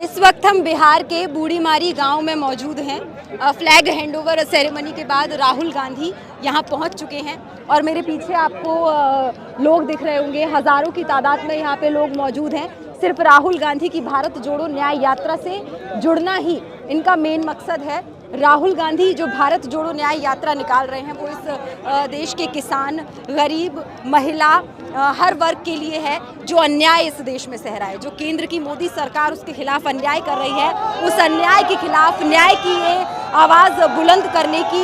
इस वक्त हम बिहार के बूढ़ीमारी गांव में मौजूद हैं। फ्लैग हैंडओवर सेरेमनी के बाद राहुल गांधी यहां पहुंच चुके हैं और मेरे पीछे आपको लोग दिख रहे होंगे। हज़ारों की तादाद में यहां पे लोग मौजूद हैं। सिर्फ राहुल गांधी की भारत जोड़ो न्याय यात्रा से जुड़ना ही इनका मेन मकसद है। राहुल गांधी जो भारत जोड़ो न्याय यात्रा निकाल रहे हैं वो इस देश के किसान, गरीब, महिला, हर वर्ग के लिए है जो अन्याय इस देश में सह रहा है। जो केंद्र की मोदी सरकार उसके खिलाफ अन्याय कर रही है, उस अन्याय के खिलाफ न्याय की ये आवाज़ बुलंद करने की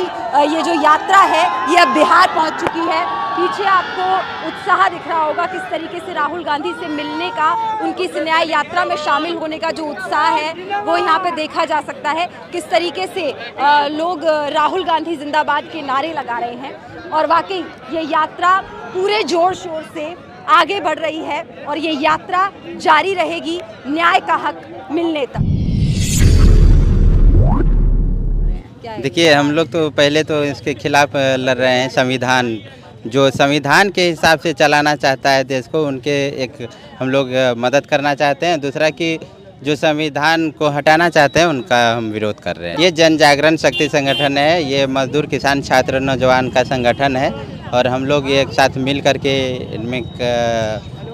ये जो यात्रा है ये अब बिहार पहुंच चुकी है। पीछे आपको उत्साह दिख रहा होगा किस तरीके से राहुल गांधी से मिलने का, उनकी इस न्याय यात्रा में शामिल होने का जो उत्साह है वो यहाँ पे देखा जा सकता है। किस तरीके से लोग राहुल गांधी जिंदाबाद के नारे लगा रहे हैं और वाकई ये यात्रा पूरे जोर शोर से आगे बढ़ रही है और ये यात्रा जारी रहेगी न्याय का हक मिलने तक। देखिए, हम लोग तो पहले तो इसके खिलाफ लड़ रहे हैं। संविधान जो संविधान के हिसाब से चलाना चाहता है देश को, उनके एक हम लोग मदद करना चाहते हैं। दूसरा कि जो संविधान को हटाना चाहते हैं उनका हम विरोध कर रहे हैं। ये जन जागरण शक्ति संगठन है, ये मजदूर किसान छात्र नौजवान का संगठन है और हम लोग एक साथ मिल करके इनमें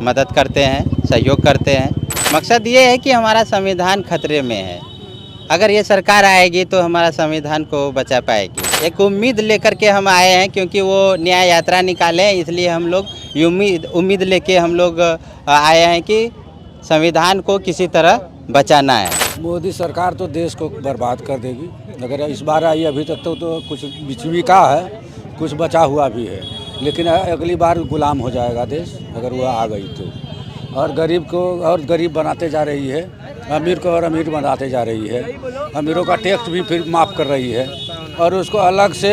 मदद करते हैं, सहयोग करते हैं। मकसद ये है कि हमारा संविधान खतरे में है। अगर ये सरकार आएगी तो हमारा संविधान को बचा पाएगी। एक उम्मीद लेकर के हम आए हैं, क्योंकि वो न्याय यात्रा निकाले हैं, इसलिए हम लोग उम्मीद लेके हम लोग आए हैं कि संविधान को किसी तरह बचाना है। मोदी सरकार तो देश को बर्बाद कर देगी। अगर इस बार आई, अभी तक तो कुछ बिचवी है, कुछ बचा हुआ भी है, लेकिन अगली बार गुलाम हो जाएगा देश अगर वो आ गई तो। और गरीब को और गरीब बनाते जा रही है, अमीर को और अमीर बनाते जा रही है। अमीरों का टैक्स भी फिर माफ़ कर रही है और उसको अलग से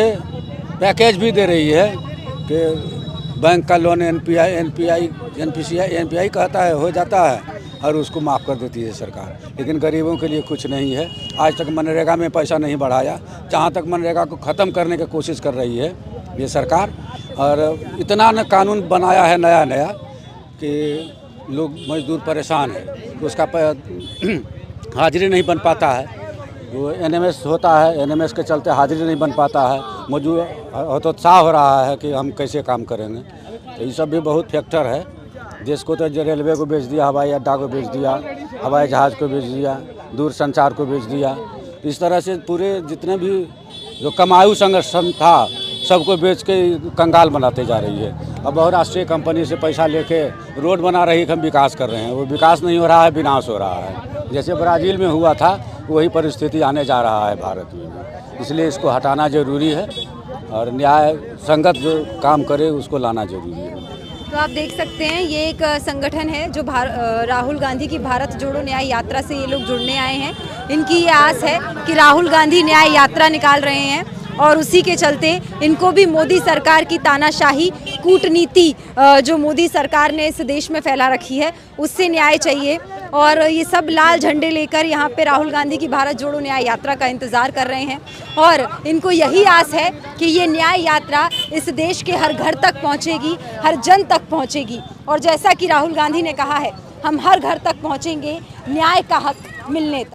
पैकेज भी दे रही है कि बैंक का लोन एनपीआई कहता है, हो जाता है और उसको माफ़ कर देती है सरकार। लेकिन गरीबों के लिए कुछ नहीं है। आज तक मनरेगा में पैसा नहीं बढ़ाया, जहाँ तक मनरेगा को ख़त्म करने की कोशिश कर रही है ये सरकार। और इतना न कानून बनाया है नया कि लोग मजदूर परेशान है, तो उसका हाजिरी नहीं बन पाता है। वो एनएमएस होता है, एनएमएस के चलते हाजिरी नहीं बन पाता है। मजदूर हतोत्साह हो रहा है कि हम कैसे काम करेंगे। तो ये सब भी बहुत फैक्टर है। देश को तो रेलवे को बेच दिया, हवाई अड्डा को बेच दिया, हवाई जहाज़ को बेच दिया, दूर संचार को बेच दिया। इस तरह से पूरे जितने भी जो कमाऊ संगठन था सबको बेच के कंगाल बनाते जा रही है। अब बहुराष्ट्रीय कंपनी से पैसा लेके रोड बना रही है, हम विकास कर रहे हैं। वो विकास नहीं हो रहा है, विनाश हो रहा है। जैसे ब्राज़ील में हुआ था वही परिस्थिति आने जा रहा है भारत में। इसलिए इसको हटाना ज़रूरी है और न्याय संगत जो काम करे उसको लाना ज़रूरी है। तो आप देख सकते हैं ये एक संगठन है जो राहुल गांधी की भारत जोड़ो न्याय यात्रा से ये लोग जुड़ने आए हैं। इनकी ये आस है कि राहुल गांधी न्याय यात्रा निकाल रहे हैं और उसी के चलते इनको भी मोदी सरकार की तानाशाही कूटनीति जो मोदी सरकार ने इस देश में फैला रखी है उससे न्याय चाहिए। और ये सब लाल झंडे लेकर यहाँ पे राहुल गांधी की भारत जोड़ो न्याय यात्रा का इंतज़ार कर रहे हैं और इनको यही आस है कि ये न्याय यात्रा इस देश के हर घर तक पहुँचेगी, हर जन तक पहुँचेगी। और जैसा कि राहुल गांधी ने कहा है, हम हर घर तक पहुँचेंगे न्याय का हक मिलने तक।